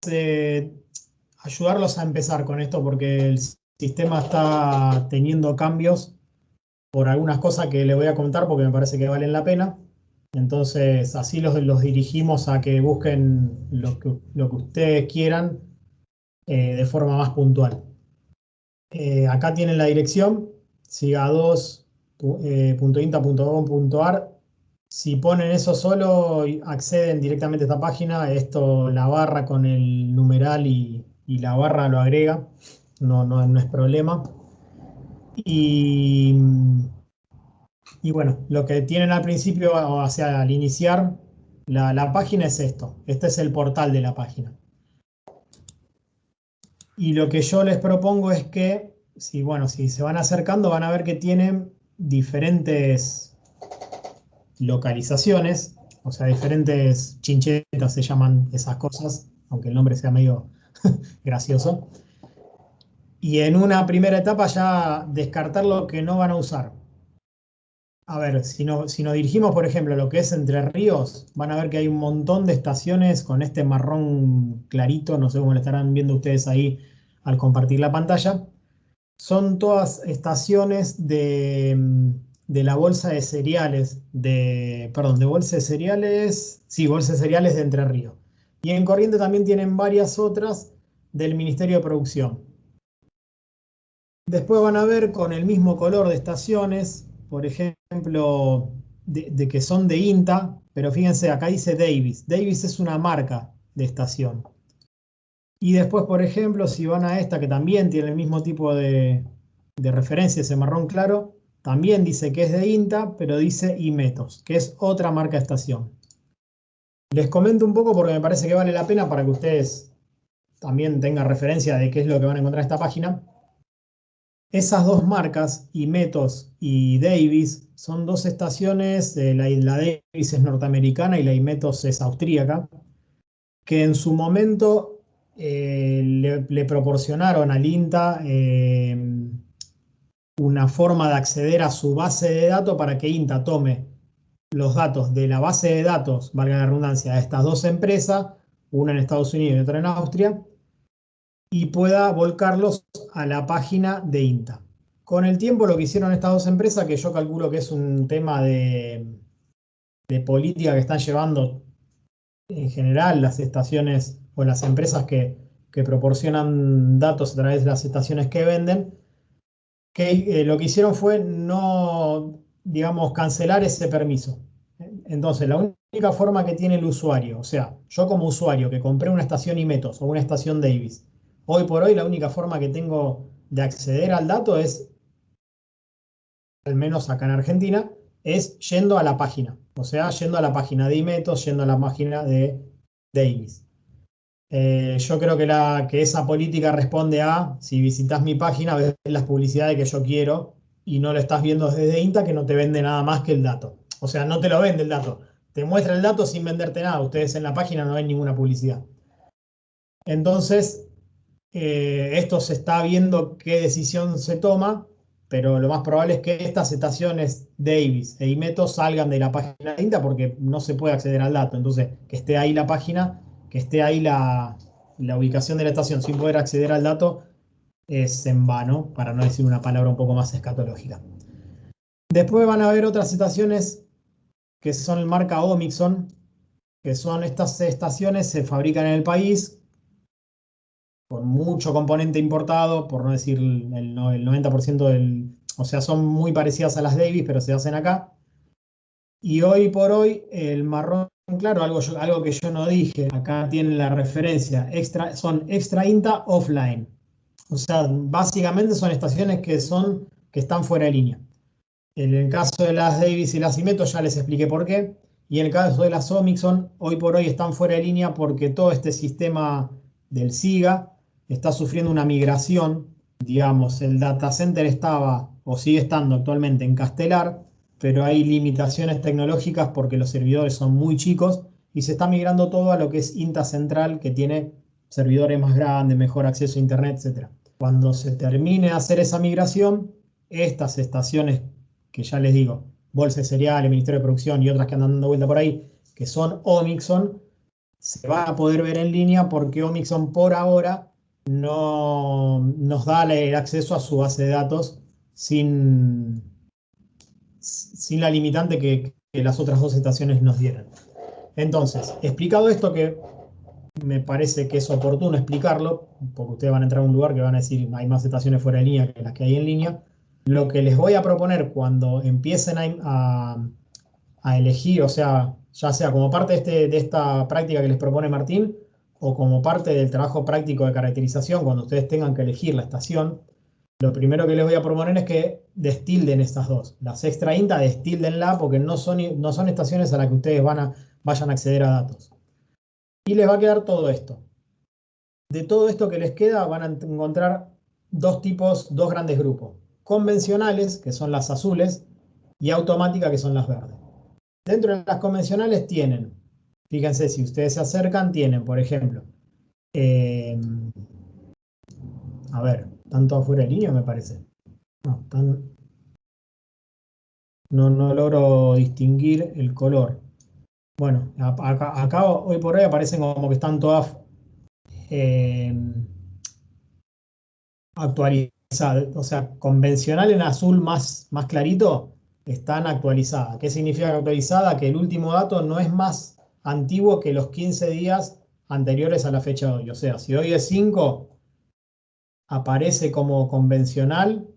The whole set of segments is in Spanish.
ayudarlos a empezar con esto porque el sistema está teniendo cambios por algunas cosas que les voy a contar porque me parece que valen la pena. Entonces, así los dirigimos a que busquen lo que ustedes quieran de forma más puntual. Acá tienen la dirección, siga2.inta.gov.ar. Si ponen eso solo, acceden directamente a esta página. Esto, la barra con el numeral y la barra lo agrega. No es problema. Y bueno, lo que tienen al principio, o sea, al iniciar la página es esto. Este es el portal de la página. Y lo que yo les propongo es que, si se van acercando, van a ver que tienen diferentes localizaciones, o sea, diferentes chinchetas se llaman esas cosas, aunque el nombre sea medio gracioso. Y en una primera etapa ya descartar lo que no van a usar. A ver, si nos dirigimos, por ejemplo, a lo que es Entre Ríos, van a ver que hay un montón de estaciones con este marrón clarito, no sé cómo lo estarán viendo ustedes ahí al compartir la pantalla. Son todas estaciones de la bolsa de cereales, bolsa de cereales, sí, bolsa de cereales de Entre Ríos. Y en Corrientes también tienen varias otras del Ministerio de Producción. Después van a ver con el mismo color de estaciones, por ejemplo, de que son de INTA, pero fíjense, acá dice Davis. Davis es una marca de estación. Y después, por ejemplo, si van a esta que también tiene el mismo tipo de referencia, ese marrón claro, también dice que es de INTA, pero dice Imetos, que es otra marca de estación. Les comento un poco porque me parece que vale la pena para que ustedes también tengan referencia de qué es lo que van a encontrar en esta página. Esas dos marcas, Imetos y Davis, son dos estaciones, la Davis es norteamericana y la Imetos es austríaca, que en su momento le proporcionaron al INTA una forma de acceder a su base de datos para que INTA tome los datos de la base de datos, valga la redundancia, de estas dos empresas, una en Estados Unidos y otra en Austria, y pueda volcarlos a la página de INTA. Con el tiempo lo que hicieron estas dos empresas, que yo calculo que es un tema de política que están llevando en general las estaciones o las empresas que proporcionan datos a través de las estaciones que venden, que lo que hicieron fue no, digamos, cancelar ese permiso. Entonces, la única forma que tiene el usuario, o sea, yo como usuario que compré una estación Imetos o una estación Davis, hoy por hoy la única forma que tengo de acceder al dato es, al menos acá en Argentina, es yendo a la página. O sea, yendo a la página de Imetos, yendo a la página de Davis. Yo creo que esa política responde a, si visitas mi página, ves las publicidades que yo quiero y no lo estás viendo desde INTA, que no te vende nada más que el dato. O sea, no te lo vende el dato. Te muestra el dato sin venderte nada. Ustedes en la página no ven ninguna publicidad. Entonces, esto se está viendo qué decisión se toma, pero lo más probable es que estas estaciones Davis e Imetos salgan de la página de INTA porque no se puede acceder al dato. Entonces, que esté ahí la página, que esté ahí la ubicación de la estación sin poder acceder al dato, es en vano, para no decir una palabra un poco más escatológica. Después van a haber otras estaciones que son marca Omixon, que son estas estaciones, se fabrican en el país, con mucho componente importado, por no decir el 90% o sea, son muy parecidas a las Davis, pero se hacen acá. Y hoy por hoy, el marrón claro, algo que yo no dije, acá tienen la referencia, son extra INTA offline. O sea, básicamente son estaciones que están fuera de línea. En el caso de las Davis y las Imetos ya les expliqué por qué. Y en el caso de las Omixon, hoy por hoy están fuera de línea porque todo este sistema del SIGA está sufriendo una migración. Digamos, el data center estaba o sigue estando actualmente en Castelar, pero hay limitaciones tecnológicas porque los servidores son muy chicos y se está migrando todo a lo que es INTA Central, que tiene servidores más grandes, mejor acceso a Internet, etc. Cuando se termine de hacer esa migración, estas estaciones que ya les digo, Bolsa de Cereales, Ministerio de Producción y otras que andan dando vuelta por ahí, que son Omixon, se van a poder ver en línea porque Omixon por ahora no nos da el acceso a su base de datos sin la limitante que las otras dos estaciones nos dieran. Entonces, explicado esto, que me parece que es oportuno explicarlo, porque ustedes van a entrar a un lugar que van a decir hay más estaciones fuera de línea que las que hay en línea. Lo que les voy a proponer cuando empiecen a elegir, o sea, ya sea como parte de esta práctica que les propone Martín, o como parte del trabajo práctico de caracterización, cuando ustedes tengan que elegir la estación, lo primero que les voy a proponer es que destilden estas dos. Las extra INTA, destildenla porque no son estaciones a las que ustedes vayan a acceder a datos. Y les va a quedar todo esto. De todo esto que les queda van a encontrar dos grandes grupos. Convencionales, que son las azules, y automática, que son las verdes. Dentro de las convencionales tienen, fíjense, si ustedes se acercan, tienen, por ejemplo, a ver, tanto afuera de línea me parece. No logro distinguir el color. Bueno, acá hoy por hoy aparecen como que están todas actualizadas. O sea, convencional en azul más clarito están actualizadas. ¿Qué significa actualizada? Que el último dato no es más antiguo que los 15 días anteriores a la fecha de hoy. O sea, si hoy es 5, aparece como convencional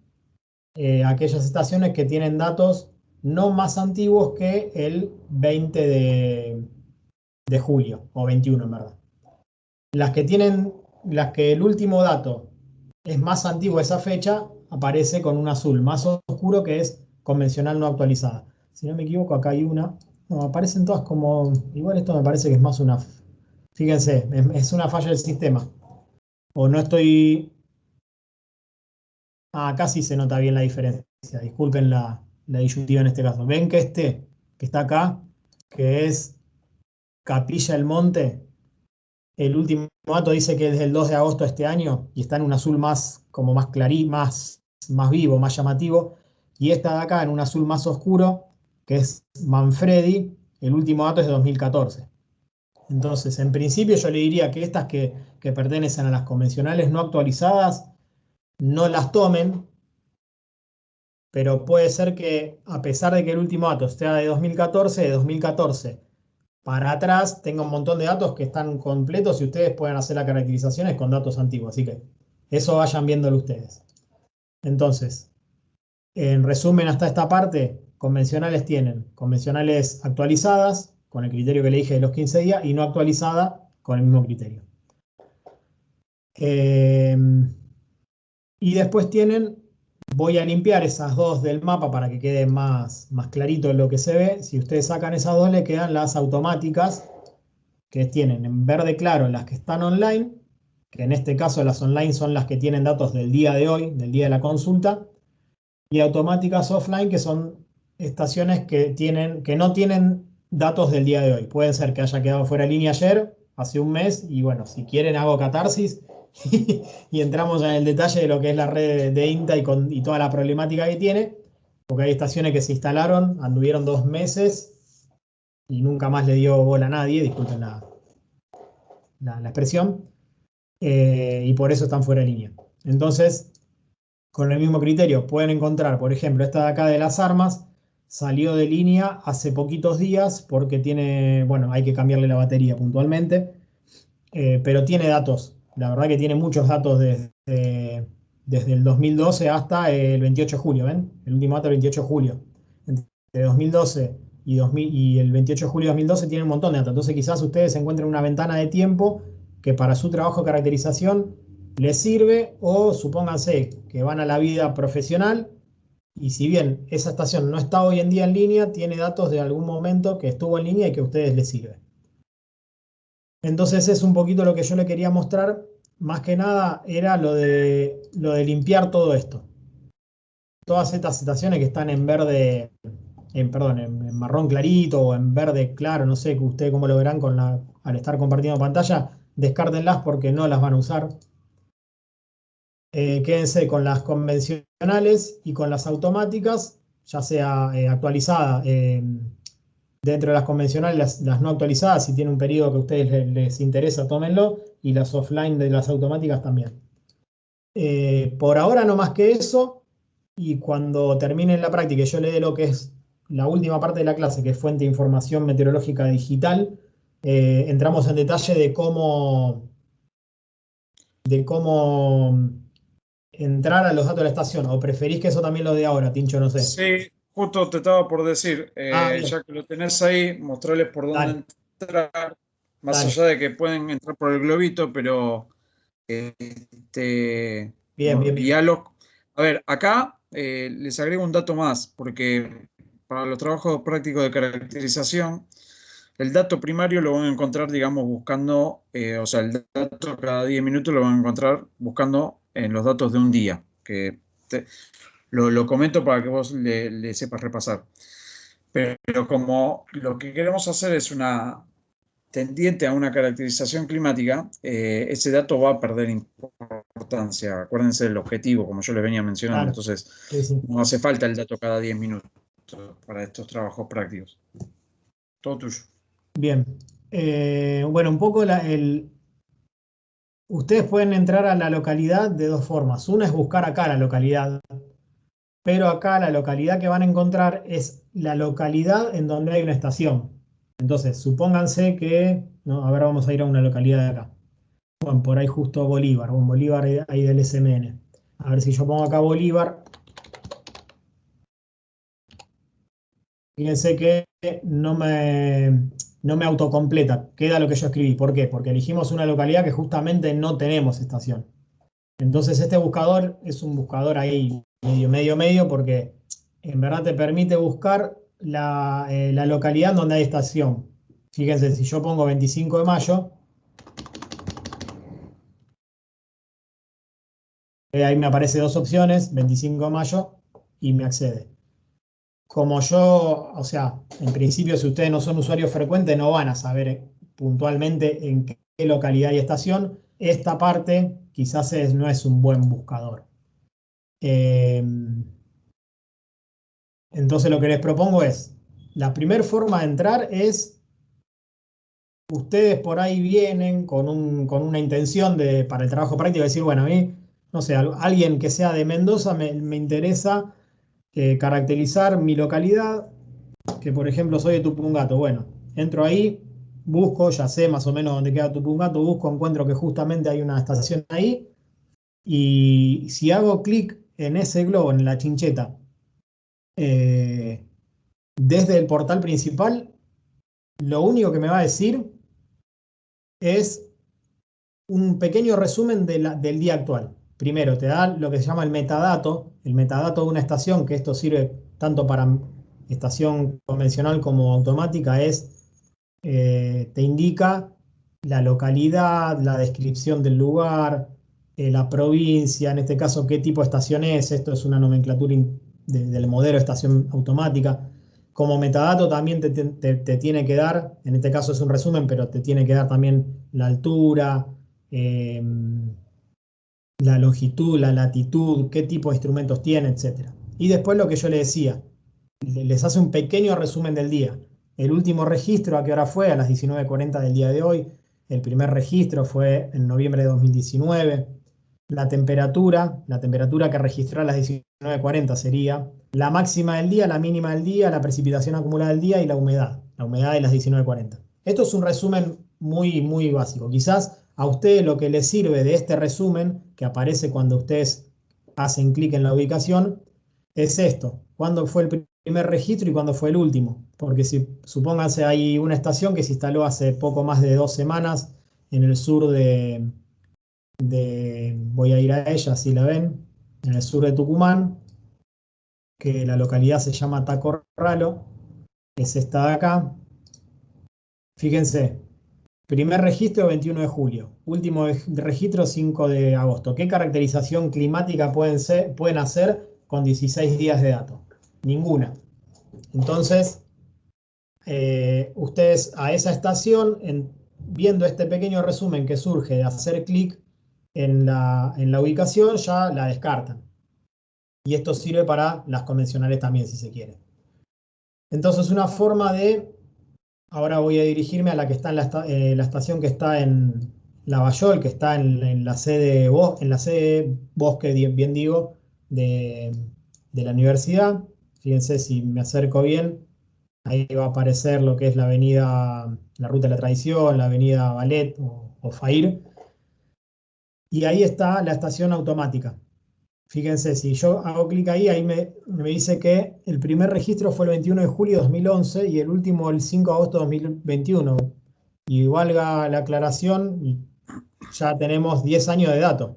aquellas estaciones que tienen datos no más antiguos que el 20 de julio, o 21 en verdad. Las que el último dato es más antiguo a esa fecha, aparece con un azul más oscuro que es convencional no actualizada. Si no me equivoco, acá hay una. No, aparecen todas como. Igual esto me parece que es más una. Fíjense, es una falla del sistema. O no estoy. Ah, acá sí se nota bien la diferencia. Disculpen la disyuntiva en este caso. Ven que que está acá, que es Capilla del Monte, el último dato dice que es del 2 de agosto de este año y está en un azul como más más vivo, más llamativo. Y esta de acá en un azul más oscuro, que es Manfredi, el último dato es de 2014. Entonces, en principio yo le diría que estas que pertenecen a las convencionales no actualizadas, no las tomen, pero puede ser que a pesar de que el último dato sea de 2014 para atrás tenga un montón de datos que están completos y ustedes pueden hacer las caracterizaciones con datos antiguos. Así que eso vayan viéndolo ustedes. Entonces, en resumen, hasta esta parte, convencionales tienen convencionales actualizadas, con el criterio que le dije de los 15 días, y no actualizada, con el mismo criterio. Y después tienen, voy a limpiar esas dos del mapa para que quede más clarito lo que se ve. Si ustedes sacan esas dos, le quedan las automáticas, que tienen en verde claro las que están online, que en este caso las online son las que tienen datos del día de hoy, del día de la consulta, y automáticas offline, que son estaciones que no tienen datos del día de hoy. Pueden ser que haya quedado fuera de línea ayer, hace un mes, y bueno, si quieren hago catarsis y entramos en el detalle de lo que es la red de INTA y toda la problemática que tiene, porque hay estaciones que se instalaron, anduvieron 2 meses y nunca más le dio bola a nadie, disculpen la expresión, y por eso están fuera de línea. Entonces, con el mismo criterio, pueden encontrar, por ejemplo, esta de acá de las armas, salió de línea hace poquitos días porque tiene, bueno, hay que cambiarle la batería puntualmente, pero tiene datos. La verdad que tiene muchos datos desde el 2012 hasta el 28 de julio, ¿ven? El último dato el 28 de julio. Entre 2012 y el 28 de julio de 2012 tiene un montón de datos. Entonces quizás ustedes encuentren una ventana de tiempo que para su trabajo de caracterización les sirve, o supónganse que van a la vida profesional y si bien esa estación no está hoy en día en línea, tiene datos de algún momento que estuvo en línea y que a ustedes les sirve. Entonces es un poquito lo que yo le quería mostrar, más que nada era lo de limpiar todo esto. Todas estas estaciones que están en verde, perdón, en marrón clarito o en verde claro, no sé ustedes cómo lo verán al estar compartiendo pantalla, descártenlas porque no las van a usar. Quédense con las convencionales y con las automáticas, ya sea actualizada Dentro de las convencionales, las no actualizadas, si tiene un periodo que a ustedes les interesa, tómenlo, y las offline de las automáticas también. Por ahora no más que eso, y cuando termine la práctica y yo le dé lo que es la última parte de la clase, que es fuente de información meteorológica digital, entramos en detalle de cómo entrar a los datos de la estación. ¿O preferís que eso también lo dé ahora, Tincho? No sé. Sí, justo te estaba por decir, Ah, bien, ya que lo tenés ahí, mostrarles por dale, dónde entrar, más dale. allá de que pueden entrar por el globito, pero este, Bien, bien, bien. guíalos. A ver, acá les agrego un dato más, porque para los trabajos prácticos de caracterización, el dato primario lo van a encontrar, digamos, buscando, o sea, el dato cada 10 minutos lo van a encontrar buscando en los datos de un día, que lo comento para que vos le sepas repasar. Pero como lo que queremos hacer es una tendiente a una caracterización climática, ese dato va a perder importancia. Acuérdense del objetivo, como yo les venía mencionando. Claro. Entonces, Sí, sí. no hace falta el dato cada 10 minutos para estos trabajos prácticos. Todo tuyo. Bien. Bueno, un poco ustedes pueden entrar a la localidad de dos formas. Una es buscar acá la localidad, pero acá la localidad que van a encontrar es la localidad en donde hay una estación. Entonces, supónganse que, no, ahora vamos a ir a una localidad de acá. Bueno, por ahí justo Bolívar, bueno, Bolívar ahí del SMN. A ver si yo pongo acá Bolívar, fíjense que no me autocompleta, queda lo que yo escribí. ¿Por qué? Porque elegimos una localidad que justamente no tenemos estación. Entonces este buscador es un buscador ahí medio, porque en verdad te permite buscar la localidad donde hay estación. Fíjense, si yo pongo 25 de mayo, ahí me aparece dos opciones, 25 de mayo, y me accede. Como yo, o sea, en principio si ustedes no son usuarios frecuentes no van a saber puntualmente en qué localidad hay estación. Esta parte quizás no es un buen buscador. Eh, Entonces lo que les propongo es, la primera forma de entrar es, ustedes por ahí vienen con una intención para el trabajo práctico, decir, bueno, a mí, no sé, alguien que sea de Mendoza me interesa caracterizar mi localidad, que por ejemplo soy de Tupungato. Bueno, entro ahí, busco, ya sé más o menos dónde queda Tupungato, busco, encuentro que justamente hay una estación ahí, y si hago clic en ese globo, en la chincheta, eh, desde el portal principal, lo único que me va a decir es un pequeño resumen del día actual. Primero, te da lo que se llama el metadato de una estación, que esto sirve tanto para estación convencional como automática, te indica la localidad, la descripción del lugar, la provincia, en este caso qué tipo de estación es. Esto es una nomenclatura del modelo de estación automática. Como metadato también te tiene que dar, en este caso es un resumen, pero te tiene que dar también la altura, eh, la longitud, la latitud, qué tipo de instrumentos tiene, etcétera. Y después lo que yo le decía, les hace un pequeño resumen del día. El último registro, ¿a qué hora fue? A las 19:40 del día de hoy. El primer registro fue en noviembre de 2019. La temperatura que registró a las 19:40 sería la máxima del día, la mínima del día, la precipitación acumulada del día y la humedad de las 19:40. Esto es un resumen muy, muy básico. Quizás a ustedes lo que les sirve de este resumen, que aparece cuando ustedes hacen clic en la ubicación, es esto. ¿Cuándo fue el primer registro y cuándo fue el último? Porque si supónganse hay una estación que se instaló hace poco más de 2 semanas en el sur voy a ir a ella, si la ven, en el sur de Tucumán, que la localidad se llama Tacorralo, es esta de acá. Fíjense, primer registro 21 de julio, último registro 5 de agosto. ¿Qué caracterización climática pueden hacer con 16 días de datos? Ninguna. Entonces, ustedes a esa estación, viendo este pequeño resumen que surge de hacer clic en la ubicación, ya la descartan. Y esto sirve para las convencionales también, si se quiere. Entonces, una forma de Ahora voy a dirigirme a la que está en la estación que está en Lavallol, que está en la sede, en la sede Bosque, bien digo, de la universidad. Fíjense si me acerco bien, ahí va a aparecer lo que es la avenida, la Ruta de la Tradición, la avenida Ballet o Fair. Y ahí está la estación automática. Fíjense, si yo hago clic ahí, me dice que el primer registro fue el 21 de julio de 2011 y el último el 5 de agosto de 2021. Y valga la aclaración, ya tenemos 10 años de datos,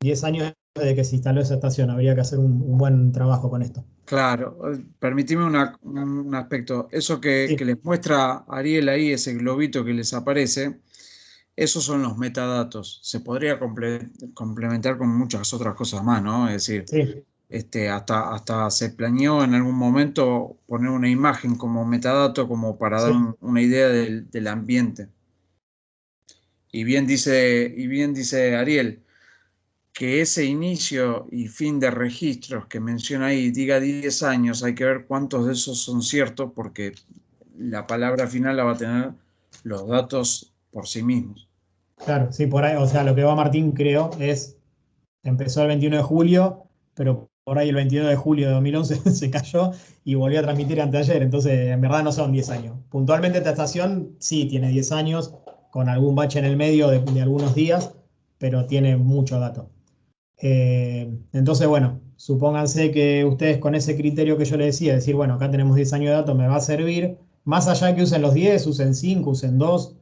10 años de que se instaló esa estación. Habría que hacer un buen trabajo con esto. Claro, permitime un aspecto. Eso que Sí, les muestra Ariel ahí, ese globito que les aparece, esos son los metadatos. Se podría complementar con muchas otras cosas más, ¿no? Es decir, sí, hasta se planeó en algún momento poner una imagen como metadato, como para dar sí. una idea del ambiente. Y bien dice Ariel, que ese inicio y fin de registros que menciona ahí diga 10 años, hay que ver cuántos de esos son ciertos, porque la palabra final la va a tener los datos por sí mismos. Claro, sí, por ahí, o sea, lo que va Martín, creo, empezó el 21 de julio, pero por ahí el 22 de julio de 2011 se cayó y volvió a transmitir anteayer, entonces en verdad no son 10 años. Puntualmente esta estación sí tiene 10 años, con algún bache en el medio de algunos días, pero tiene mucho dato. Entonces, bueno, supónganse que ustedes con ese criterio que yo les decía, decir, bueno, acá tenemos 10 años de datos, me va a servir, más allá de que usen los 10, usen 5, usen 2,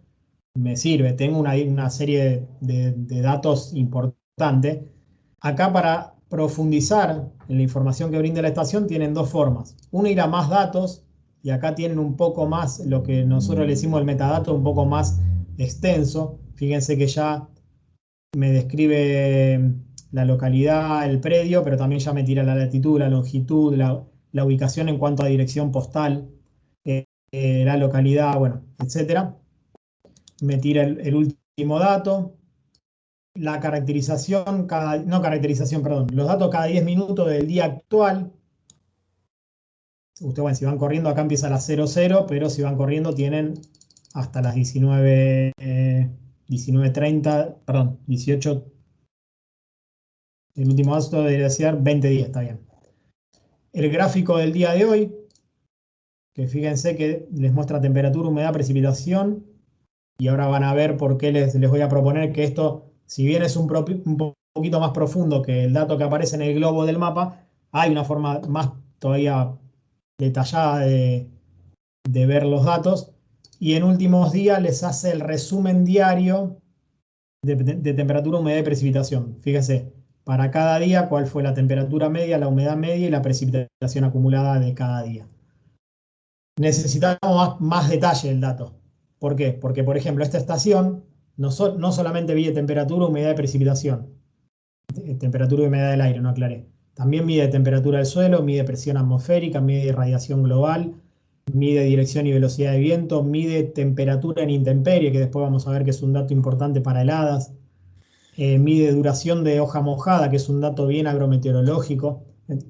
me sirve, tengo una serie de datos importantes. Acá para profundizar en la información que brinda la estación tienen dos formas. Uno, ir a más datos, y acá tienen un poco más lo que nosotros le decimos el metadato, un poco más extenso. Fíjense que ya me describe la localidad, el predio, pero también ya me tira la latitud, la longitud, la ubicación en cuanto a dirección postal, la localidad, bueno, etcétera. Me tira el último dato, la caracterización, no caracterización, perdón, los datos cada 10 minutos del día actual. Ustedes, bueno, si van corriendo, acá empieza a las 00, pero si van corriendo tienen hasta las 19, 19:30, perdón, 18, el último dato debería ser 20 días, está bien. El gráfico del día de hoy, que fíjense que les muestra temperatura, humedad, precipitación, y ahora van a ver por qué les voy a proponer que esto, si bien es un poquito más profundo que el dato que aparece en el globo del mapa, hay una forma más todavía detallada de ver los datos, y en últimos días les hace el resumen diario de temperatura, humedad y precipitación. Fíjense, para cada día cuál fue la temperatura media, la humedad media y la precipitación acumulada de cada día. Necesitamos más detalle del dato. ¿Por qué? Porque, por ejemplo, esta estación no solamente mide temperatura, humedad y precipitación, temperatura y humedad del aire, no aclaré. También mide temperatura del suelo, mide presión atmosférica, mide radiación global, mide dirección y velocidad de viento, mide temperatura en intemperie, que después vamos a ver que es un dato importante para heladas, mide duración de hoja mojada, que es un dato bien agrometeorológico.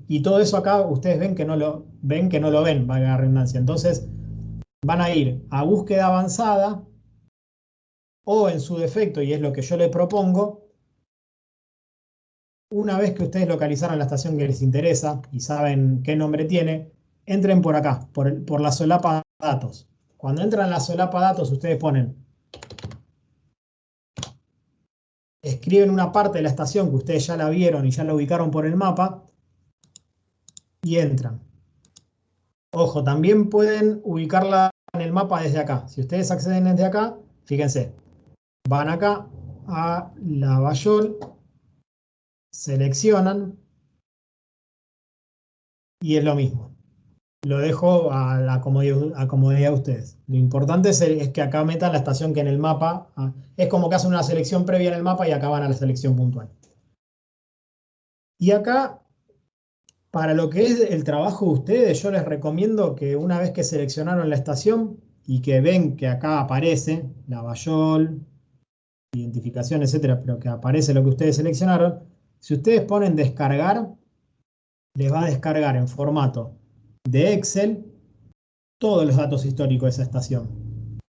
Y todo eso acá ustedes ven que no lo ven, valga la redundancia. Entonces van a ir a búsqueda avanzada o en su defecto, y es lo que yo les propongo, una vez que ustedes localizaron la estación que les interesa y saben qué nombre tiene, entren por acá, por la solapa datos. Cuando entran en la solapa datos, ustedes escriben una parte de la estación que ustedes ya la vieron y ya la ubicaron por el mapa y entran. Ojo, también pueden ubicarla en el mapa desde acá. Si ustedes acceden desde acá, fíjense, van acá a Lavallol, seleccionan y es lo mismo. Lo dejo a la comodidad de ustedes. Lo importante es que acá metan la estación que en el mapa, es como que hacen una selección previa en el mapa y acá van a la selección puntual. Y acá, para lo que es el trabajo de ustedes, yo les recomiendo que una vez que seleccionaron la estación y que ven que acá aparece Lavallol, identificación, etcétera, pero que aparece lo que ustedes seleccionaron, si ustedes ponen descargar, les va a descargar en formato de Excel todos los datos históricos de esa estación.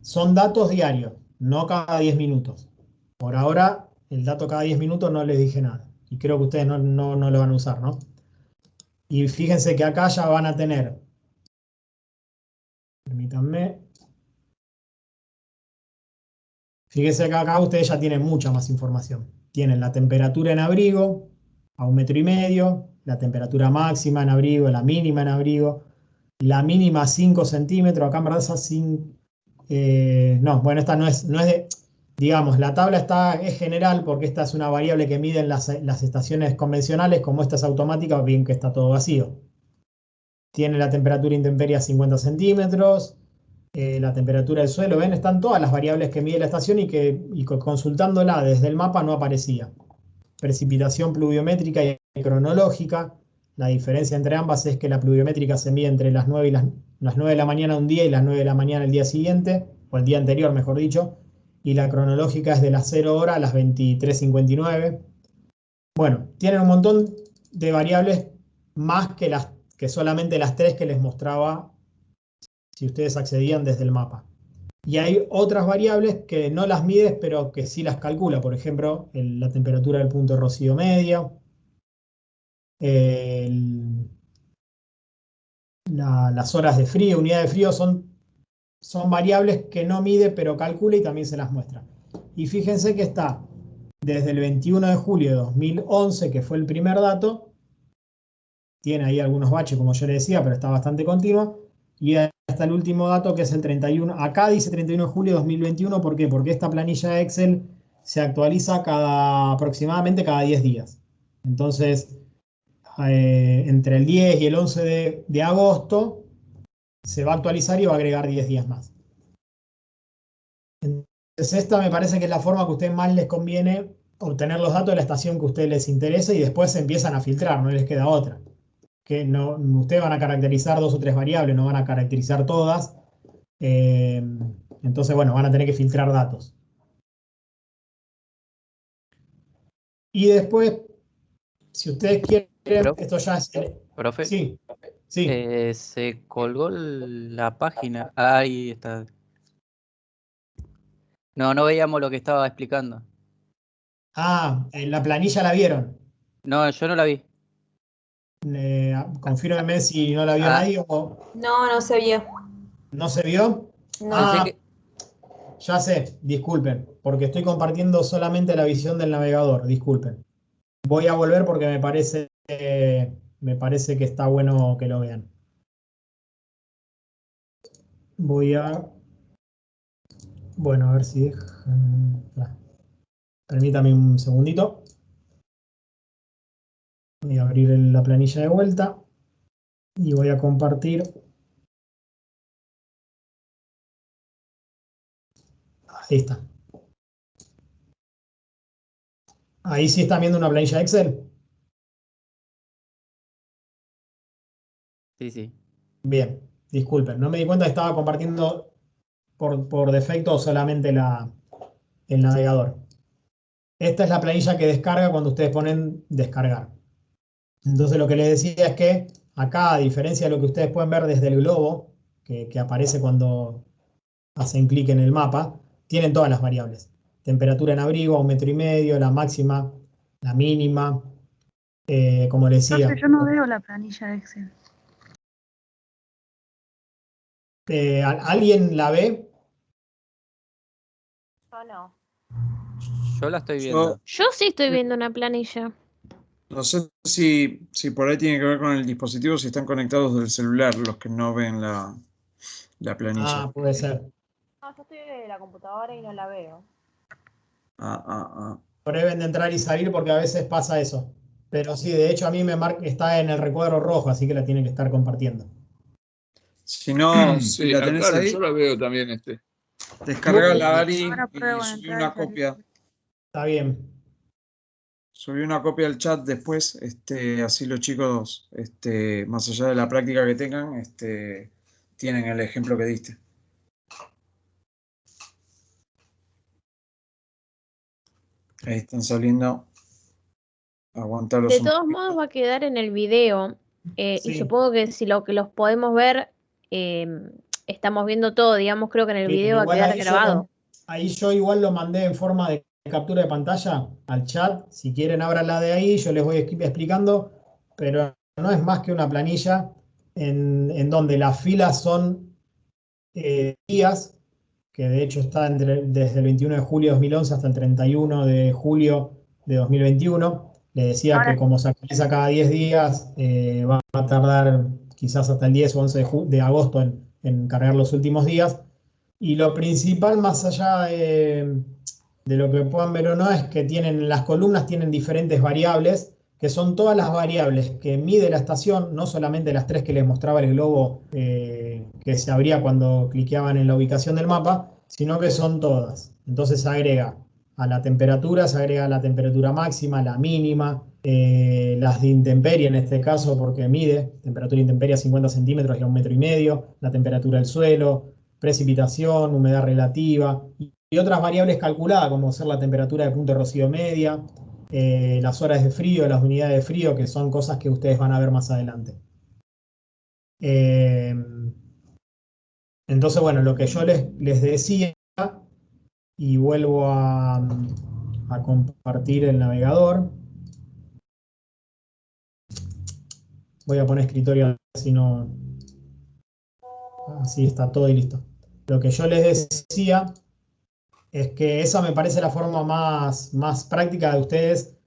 Son datos diarios, no cada 10 minutos. Por ahora, el dato cada 10 minutos no les dije nada. Y creo que ustedes no lo van a usar, ¿no? Y fíjense que acá ya van a tener, permítanme, fíjense que acá ustedes ya tienen mucha más información. Tienen la temperatura en abrigo a 1,5 metros, la temperatura máxima en abrigo, la mínima en abrigo, la mínima 5 centímetros, acá en verdad no, bueno, esta no es de, digamos, la tabla es general porque esta es una variable que miden las estaciones convencionales, como esta es automática, bien que está todo vacío. Tiene la temperatura intemperie a 50 centímetros, la temperatura del suelo, ven, están todas las variables que mide la estación y consultándola desde el mapa no aparecía. Precipitación pluviométrica y cronológica. La diferencia entre ambas es que la pluviométrica se mide entre las 9 de la mañana un día y las 9 de la mañana el día siguiente, o el día anterior, mejor dicho, y la cronológica es de las 0 horas a las 23:59. Bueno, tienen un montón de variables más que solamente las 3 que les mostraba si ustedes accedían desde el mapa. Y hay otras variables que no las mides, pero que sí las calcula. Por ejemplo, la temperatura del punto de rocío medio, las horas de frío, unidad de frío, son variables que no mide, pero calcula y también se las muestra. Y fíjense que está desde el 21 de julio de 2011, que fue el primer dato, tiene ahí algunos baches, como yo le decía, pero está bastante continuo, y hasta el último dato, que es el 31, acá dice 31 de julio de 2021, ¿por qué? Porque esta planilla de Excel se actualiza aproximadamente cada 10 días. Entonces, entre el 10 y el 11 de agosto, se va a actualizar y va a agregar 10 días más. Entonces, esta me parece que es la forma que a ustedes más les conviene obtener los datos de la estación que a ustedes les interesa y después se empiezan a filtrar, no les queda otra. Que no, ustedes van a caracterizar 2 o 3 variables, no van a caracterizar todas. Entonces, bueno, van a tener que filtrar datos. Y después, si ustedes quieren, esto ya es... Profe, Sí, sí. se colgó la página. Ahí está. No veíamos lo que estaba explicando. En la planilla la vieron. No, yo no la vi. Confírmeme si no la vio nadie o... No se vio. ¿No se vio? No. Ya sé, disculpen, porque estoy compartiendo solamente la visión del navegador, disculpen. Voy a volver porque me parece que está bueno que lo vean. Bueno, a ver si deja... Permítame un segundito. Voy a abrir la planilla de vuelta y voy a compartir. Ahí está. Ahí sí están viendo una planilla de Excel. Sí. Bien, disculpen, no me di cuenta que estaba compartiendo por defecto solamente el navegador. Esta es la planilla que descarga cuando ustedes ponen descargar. Entonces lo que les decía es que acá, a diferencia de lo que ustedes pueden ver desde el globo, que aparece cuando hacen clic en el mapa, tienen todas las variables. Temperatura en abrigo a 1,5 metros, la máxima, la mínima, como les decía. Profe, yo no veo la planilla de Excel. ¿Alguien la ve? Yo no. Yo la estoy viendo. Yo sí estoy viendo una planilla. No sé si por ahí tiene que ver con el dispositivo, si están conectados del celular los que no ven la planilla. Puede ser. No, yo estoy de la computadora y no la veo. Prueben de entrar y salir porque a veces pasa eso. Pero sí, de hecho a mí me marca, está en el recuadro rojo, así que la tiene que estar compartiendo. Si no, Sí, si la tenés claro, ahí, yo la veo también. descargala, Ari, Ahora pruebo y en subí entrar y una salir. copia. Está bien. Subí una copia al chat después, así los chicos, más allá de la práctica que tengan, tienen el ejemplo que diste. Ahí están saliendo. Aguantarlos De un todos poquito. modos va a quedar en el video. Y Sí. supongo que si lo que los podemos ver estamos viendo todo, digamos, creo que en el Bien, video va a igual quedar grabado. ahí yo igual lo mandé en forma de captura de pantalla al chat. Si quieren, ábranla de ahí, yo les voy explicando, pero no es más que una planilla en donde las filas son días, que de hecho está desde el 21 de julio de 2011 hasta el 31 de julio de 2021. Le decía que como se actualiza cada 10 días, va a tardar quizás hasta el 10 o 11 de agosto en cargar los últimos días. Y lo principal, más allá de lo que puedan ver o no, es que las columnas tienen diferentes variables, que son todas las variables que mide la estación, no solamente las 3 que les mostraba el globo que se abría cuando cliqueaban en la ubicación del mapa, sino que son todas. Entonces se agrega a la temperatura, se agrega la temperatura máxima, la mínima, las de intemperie en este caso, porque mide temperatura intemperie a 50 centímetros y a 1,5 metros, la temperatura del suelo, precipitación, humedad relativa y otras variables calculadas, como ser la temperatura de punto de rocío media, las horas de frío, las unidades de frío, que son cosas que ustedes van a ver más adelante. Entonces, bueno, lo que yo les decía, y vuelvo a compartir el navegador. Voy a poner escritorio, si no, así está todo y listo. Lo que yo les decía es que esa me parece la forma más práctica de ustedes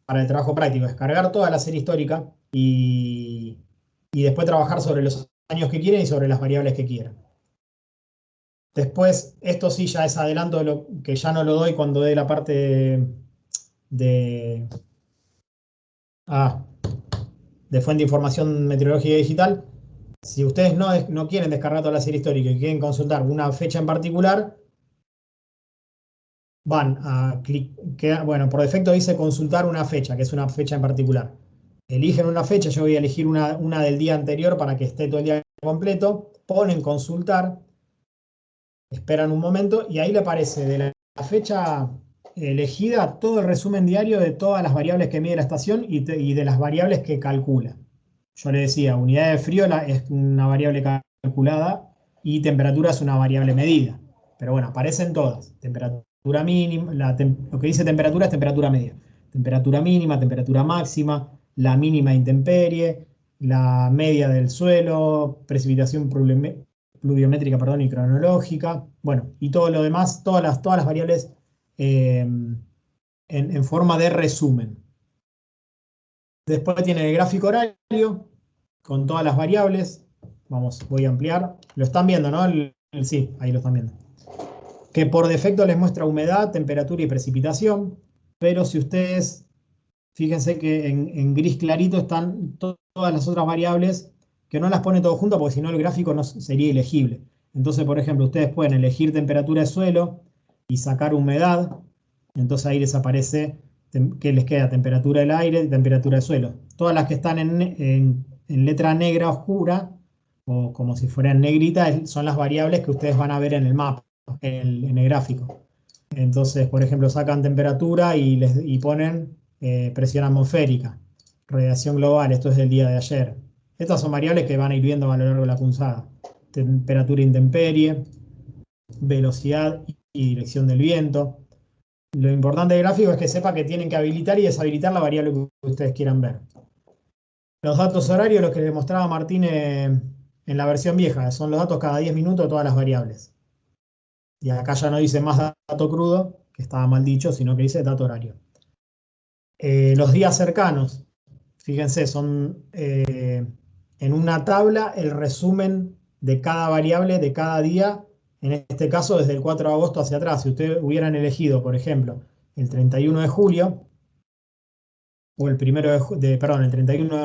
para el trabajo práctico, descargar toda la serie histórica y después trabajar sobre los años que quieren y sobre las variables que quieran. Después, esto sí ya es adelanto de lo que ya no lo doy cuando dé la parte de fuente de información meteorológica digital. Si ustedes no quieren descargar toda la serie histórica y quieren consultar una fecha en particular, van a clicar, bueno, por defecto dice consultar una fecha, que es una fecha en particular. Eligen una fecha, yo voy a elegir una del día anterior para que esté todo el día completo, ponen consultar, esperan un momento y ahí le aparece de la fecha elegida todo el resumen diario de todas las variables que mide la estación y de las variables que calcula. Yo le decía, unidad de frío es una variable calculada y temperatura es una variable medida. Pero bueno, aparecen todas. Temperatura mínima, lo que dice temperatura es temperatura media. Temperatura mínima, temperatura máxima, la mínima intemperie, la media del suelo, precipitación pluviométrica, perdón, y cronológica. Bueno, y todo lo demás, todas las variables en forma de resumen. Después tiene el gráfico horario con todas las variables. Voy a ampliar. Lo están viendo, ¿no? Sí, ahí lo están viendo. Que por defecto les muestra humedad, temperatura y precipitación. Pero si ustedes, fíjense que en gris clarito están todas las otras variables que no las pone todo junto porque si no el gráfico no sería ilegible. Entonces, por ejemplo, ustedes pueden elegir temperatura de suelo y sacar humedad. Entonces ahí les aparece que les queda temperatura del aire y temperatura del suelo. Todas las que están en letra negra oscura, o como si fueran negritas, son las variables que ustedes van a ver en el mapa, en el gráfico. Entonces, por ejemplo, sacan temperatura y ponen presión atmosférica, radiación global, esto es del día de ayer. Estas son variables que van a ir viendo a lo largo de la punzada. Temperatura intemperie, velocidad y dirección del viento. Lo importante del gráfico es que sepa que tienen que habilitar y deshabilitar la variable que ustedes quieran ver. Los datos horarios, los que le mostraba Martín en la versión vieja, son los datos cada 10 minutos de todas las variables. Y acá ya no dice más dato crudo, que estaba mal dicho, sino que dice dato horario. Los días cercanos, fíjense, son en una tabla el resumen de cada variable de cada día. En este caso, desde el 4 de agosto hacia atrás. Si ustedes hubieran elegido, por ejemplo, el 31 de julio, o el 31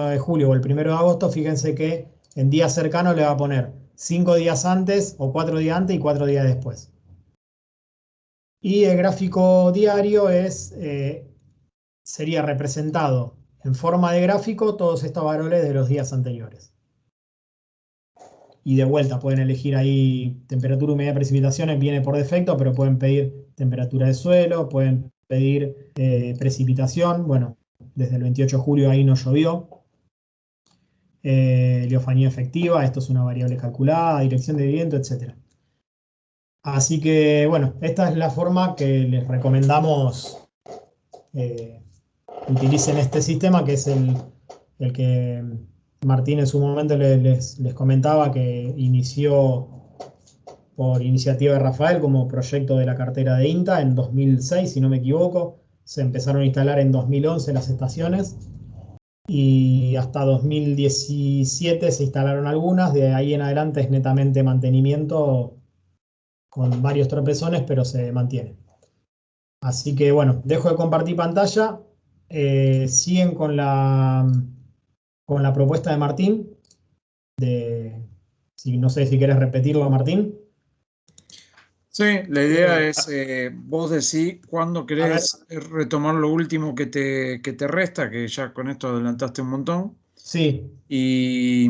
de julio o el 1 de agosto, fíjense que en días cercanos le va a poner 5 días antes, o 4 días antes y 4 días después. Y el gráfico diario sería representado en forma de gráfico todos estos valores de los días anteriores. Y de vuelta pueden elegir ahí temperatura, humedad, precipitaciones, viene por defecto, pero pueden pedir temperatura de suelo, pueden pedir precipitación. Bueno, desde el 28 de julio ahí no llovió. heliofanía efectiva, esto es una variable calculada, dirección de viento, etc. Así que, bueno, esta es la forma que les recomendamos utilicen este sistema, que es el que Martín en su momento les comentaba que inició por iniciativa de Rafael como proyecto de la cartera de INTA en 2006, si no me equivoco. Se empezaron a instalar en 2011 las estaciones y hasta 2017 se instalaron algunas. De ahí en adelante es netamente mantenimiento con varios tropezones, pero se mantiene. Así que bueno, dejo de compartir pantalla. Siguen con la propuesta de Martín. No sé si quieres repetirlo, Martín. Sí, la idea es, vos decís cuándo querés retomar lo último que te resta, que ya con esto adelantaste un montón. Sí. Y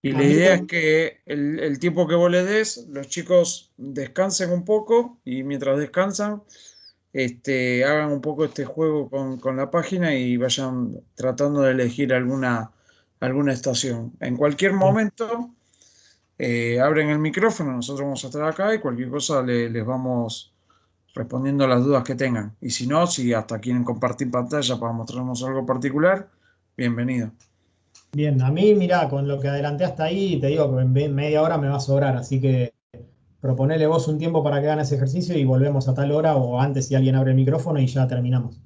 la idea es que el tiempo que vos le des, los chicos descansen un poco y mientras descansan, hagan un poco este juego con la página y vayan tratando de elegir alguna estación. En cualquier momento abren el micrófono, nosotros vamos a estar acá y cualquier cosa les vamos respondiendo las dudas que tengan. Y si no, si hasta quieren compartir pantalla para mostrarnos algo particular, bienvenido. Bien, a mí, mirá, con lo que adelanté hasta ahí, te digo que en media hora me va a sobrar, así que proponele vos un tiempo para que hagan ese ejercicio y volvemos a tal hora o antes si alguien abre el micrófono y ya terminamos.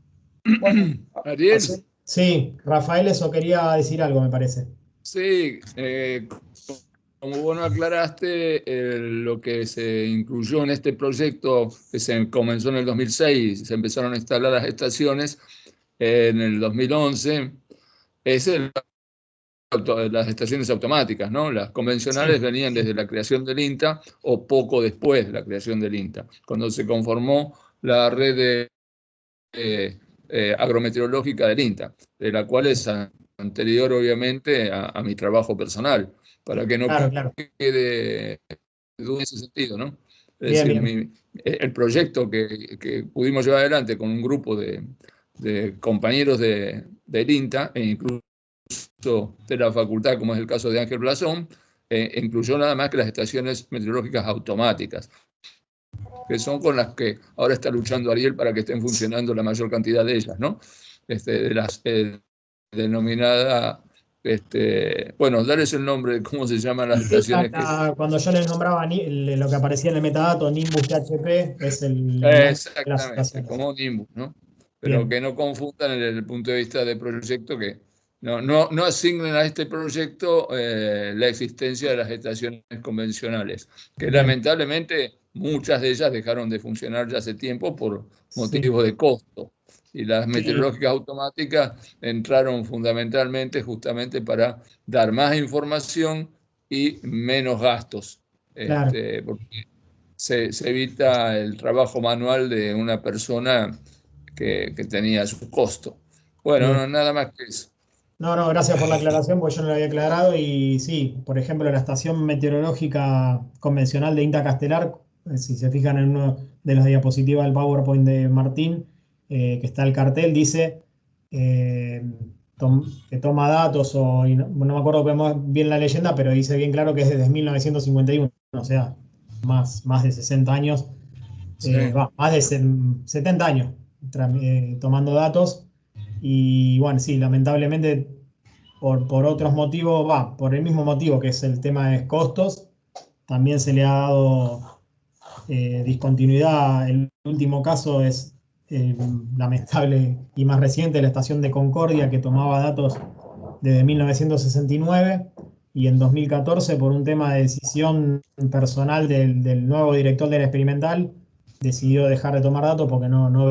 Bueno, Ariel. Sí, Rafael, eso quería decir algo, me parece. Sí, como vos no aclaraste, lo que se incluyó en este proyecto que se comenzó en el 2006, se empezaron a instalar las estaciones en el 2011, es las estaciones automáticas, ¿no? Las convencionales venían desde la creación del INTA o poco después de la creación del INTA, cuando se conformó la red agrometeorológica del INTA, de la cual es anterior obviamente a mi trabajo personal, para que no quede duda en ese sentido, ¿no? Es decir, el proyecto que pudimos llevar adelante con un grupo de compañeros del INTA e incluso de la facultad, como es el caso de Ángel Blasón, incluyó nada más que las estaciones meteorológicas automáticas, que son con las que ahora está luchando Ariel para que estén funcionando la mayor cantidad de ellas, ¿no? De las denominadas, bueno, darles el nombre de cómo se llaman las estaciones. Cuando yo les nombraba lo que aparecía en el metadato, Nimbus THP, es el exactamente, como Nimbus, ¿no? Pero bien, que no confundan desde el punto de vista del proyecto, que no asignen a este proyecto la existencia de las estaciones convencionales, que bien, lamentablemente muchas de ellas dejaron de funcionar ya hace tiempo por motivos de costo. Y las meteorológicas automáticas entraron fundamentalmente justamente para dar más información y menos gastos, claro, porque se evita el trabajo manual de una persona que tenía su costo. Bueno, nada más que eso. No, gracias por la aclaración, porque yo no lo había aclarado. Y sí, por ejemplo, la estación meteorológica convencional de INTA Castelar, si se fijan en uno de las diapositivas del PowerPoint de Martín, que está el cartel, dice que toma datos, no me acuerdo bien la leyenda, pero dice bien claro que es desde 1951, o sea, más de 60 años, sí, más de 70 años tomando datos. Y bueno, sí, lamentablemente por otros motivos, por el mismo motivo que es el tema de costos, también se le ha dado discontinuidad. El último caso es lamentable y más reciente, la estación de Concordia, que tomaba datos desde 1969 y en 2014, por un tema de decisión personal del nuevo director de la experimental, decidió dejar de tomar datos porque no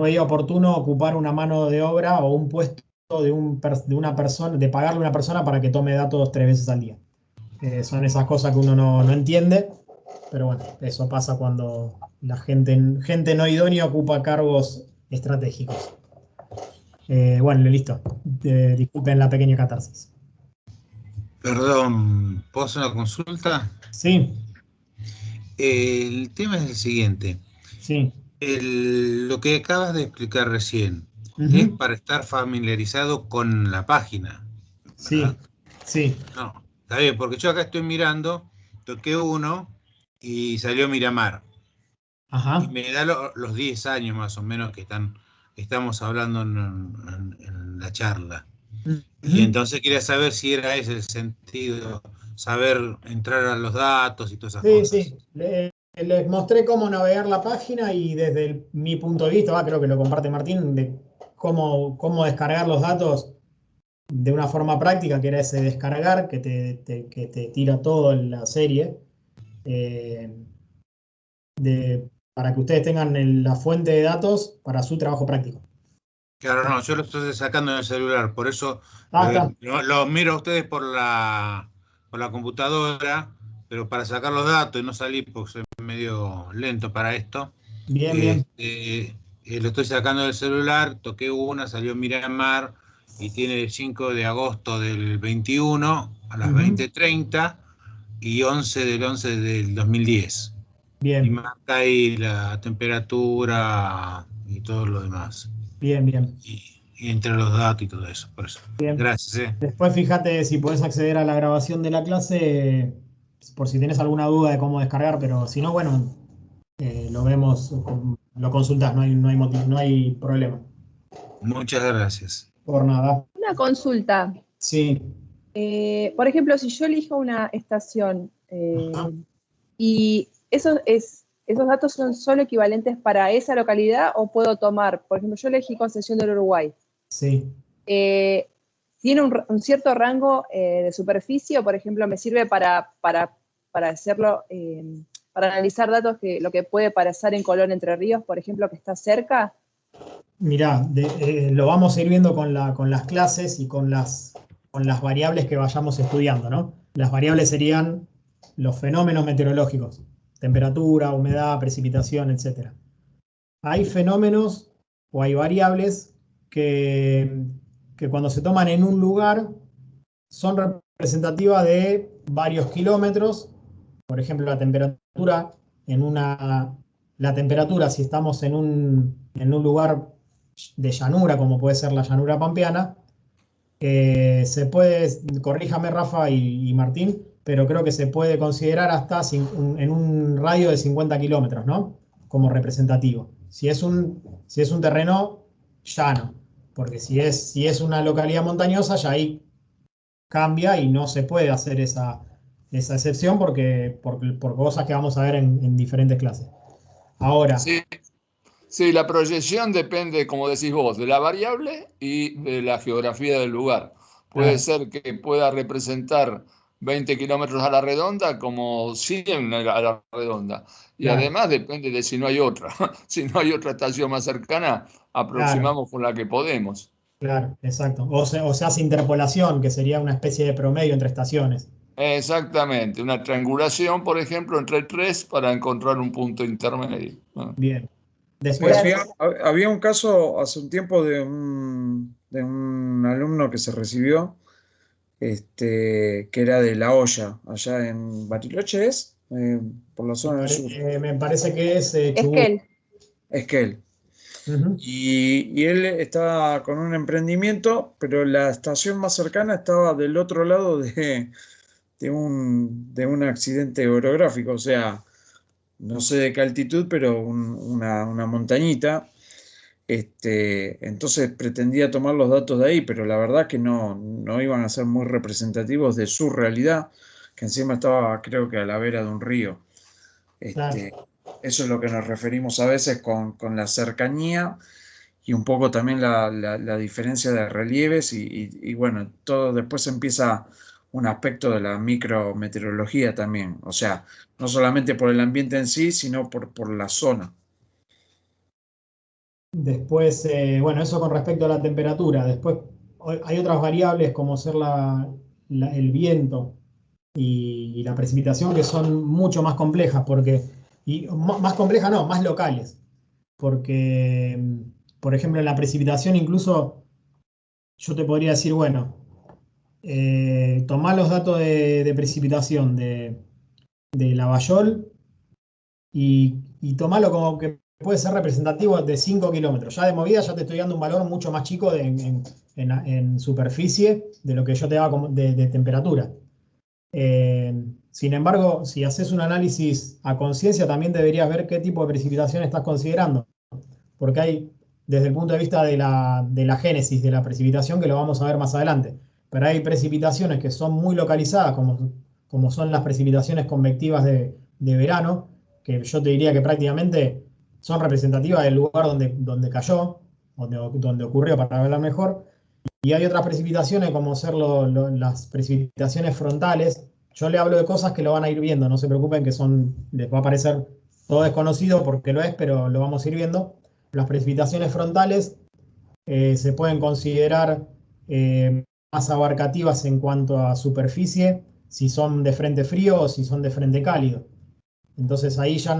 veía oportuno ocupar una mano de obra o un puesto de una persona, de pagarle a una persona para que tome datos 3 veces al día. Son esas cosas que uno no entiende, pero bueno, eso pasa cuando la gente no idónea ocupa cargos estratégicos. Bueno, listo. Disculpen la pequeña catarsis. Perdón, ¿puedo hacer una consulta? Sí. El tema es el siguiente. Sí. Lo que acabas de explicar recién, es para estar familiarizado con la página, ¿verdad? Sí, sí. No, está bien, porque yo acá estoy mirando, toqué uno y salió Miramar. Ajá. Y me da los 10 años más o menos que estamos hablando en la charla. Y entonces quería saber si era ese el sentido, saber entrar a los datos y todas esas Sí, cosas. sí. Les mostré cómo navegar la página y desde mi punto de vista, creo que lo comparte Martín, de cómo descargar los datos de una forma práctica, que era ese descargar, que te tira todo en la serie, eh, para que ustedes tengan la fuente de datos para su trabajo práctico. Claro, no, yo lo estoy sacando en el celular, por eso Está. lo miro a ustedes por la computadora, pero para sacar los datos y no salir, porque soy medio lento para esto, Bien, bien. lo estoy sacando del celular, toqué una, salió Miramar y tiene el 5 de agosto del 21 a las 20:30 y 11 del 11 del 2010. Y Bien, marca ahí la temperatura y todo lo demás. bien, bien. Y entre los datos y todo eso. Por eso. Bien. Gracias. Después fíjate si podés acceder a la grabación de la clase, por si tenés alguna duda de cómo descargar, pero si no, bueno, lo vemos, lo consultás, no hay problema. Muchas gracias. Por nada. Una consulta. Sí. Por ejemplo, si yo elijo una estación y esos datos son solo equivalentes para esa localidad, o puedo tomar, por ejemplo, yo elegí Concesión del Uruguay. Sí. ¿Tiene un cierto rango de superficie, o por ejemplo me sirve para hacerlo, para analizar datos lo que puede pasar en Colón Entre Ríos, por ejemplo, que está cerca? Mirá, lo vamos a ir viendo con las clases y con las variables que vayamos estudiando, ¿no? Las variables serían los fenómenos meteorológicos, temperatura, humedad, precipitación, etc. Hay fenómenos o hay variables que cuando se toman en un lugar son representativas de varios kilómetros. Por ejemplo, la temperatura si estamos en un lugar de llanura, como puede ser la llanura pampeana, se puede, corríjame Rafa y Martín, pero creo que se puede considerar hasta en un radio de 50 kilómetros, ¿no? Como representativo. Si es un terreno llano, porque si es una localidad montañosa, ya ahí cambia y no se puede hacer esa excepción por cosas que vamos a ver en diferentes clases. Ahora. Sí, la proyección depende, como decís vos, de la variable y de la geografía del lugar. Puede ser que pueda representar 20 kilómetros a la redonda como 100 a la redonda. Y además depende de si no hay otra. Si no hay otra estación más cercana, aproximamos con la que podemos. Claro, exacto. O se hace interpolación, que sería una especie de promedio entre estaciones. Exactamente, una triangulación, por ejemplo, entre tres para encontrar un punto intermedio. Bien. Después había un caso hace un tiempo de un alumno que se recibió, que era de La Hoya, allá en Bariloche, por la zona del sur. Me parece que es Esquel. Esquel. Y él estaba con un emprendimiento, pero la estación más cercana estaba del otro lado de un accidente orográfico, o sea, no sé de qué altitud, pero una montañita. Entonces pretendía tomar los datos de ahí, pero la verdad que no iban a ser muy representativos de su realidad, que encima estaba, creo que a la vera de un río. Eso es lo que nos referimos a veces con la cercanía y un poco también la diferencia de relieves y bueno, todo después empieza un aspecto de la micrometeorología también, o sea, no solamente por el ambiente en sí, sino por la zona. Después, bueno, eso con respecto a la temperatura. Después hay otras variables como ser el viento y la precipitación, que son mucho más complejas, más complejas no, más locales. Porque, por ejemplo, en la precipitación incluso yo te podría decir, bueno, tomá los datos de precipitación de Lavallol y tomalo como que puede ser representativo de 5 kilómetros. Ya de movida ya te estoy dando un valor mucho más chico en superficie de lo que yo te daba de temperatura. Sin embargo, si haces un análisis a conciencia, también deberías ver qué tipo de precipitación estás considerando. Porque hay, desde el punto de vista de la génesis de la precipitación, que lo vamos a ver más adelante, pero hay precipitaciones que son muy localizadas, como son las precipitaciones convectivas de verano, que yo te diría que prácticamente son representativas del lugar donde cayó, donde ocurrió, para verla mejor. Y hay otras precipitaciones como ser las precipitaciones frontales. Yo le hablo de cosas que lo van a ir viendo, no se preocupen que les va a parecer todo desconocido porque lo es, pero lo vamos a ir viendo. Las precipitaciones frontales se pueden considerar más abarcativas en cuanto a superficie, si son de frente frío o si son de frente cálido. Entonces ahí ya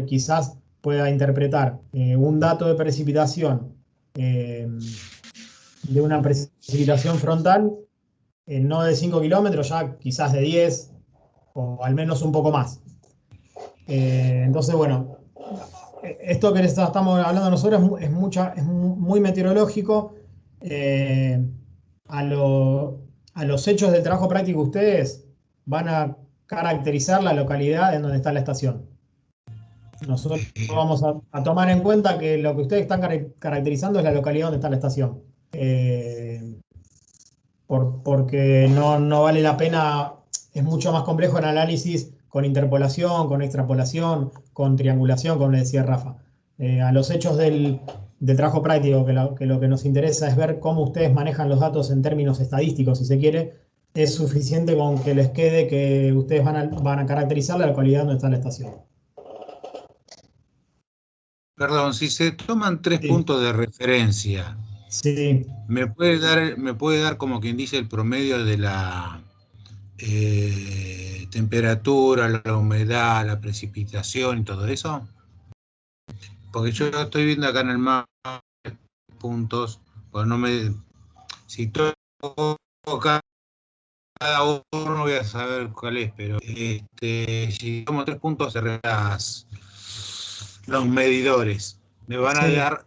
quizás pueda interpretar un dato de precipitación de una precipitación frontal, no de 5 kilómetros, ya quizás de 10 o al menos un poco más. Entonces, bueno, esto que estamos hablando nosotros es muy meteorológico. A los hechos del trabajo práctico, ustedes van a caracterizar la localidad en donde está la estación. Nosotros vamos a tomar en cuenta que lo que ustedes están caracterizando es la localidad donde está la estación. Porque no vale la pena, es mucho más complejo el análisis con interpolación, con extrapolación, con triangulación, como le decía Rafa. A los hechos del trabajo práctico, que lo que nos interesa es ver cómo ustedes manejan los datos en términos estadísticos, si se quiere, es suficiente con que les quede que ustedes van a caracterizar la localidad donde está la estación. Perdón, si se toman 3 puntos de referencia, sí. ¿me puede dar como quien dice el promedio de la temperatura, la humedad, la precipitación y todo eso? Porque yo estoy viendo acá en el mapa puntos, pues si toco cada uno voy a saber cuál es, pero si tomo 3 puntos de los medidores, me van a dar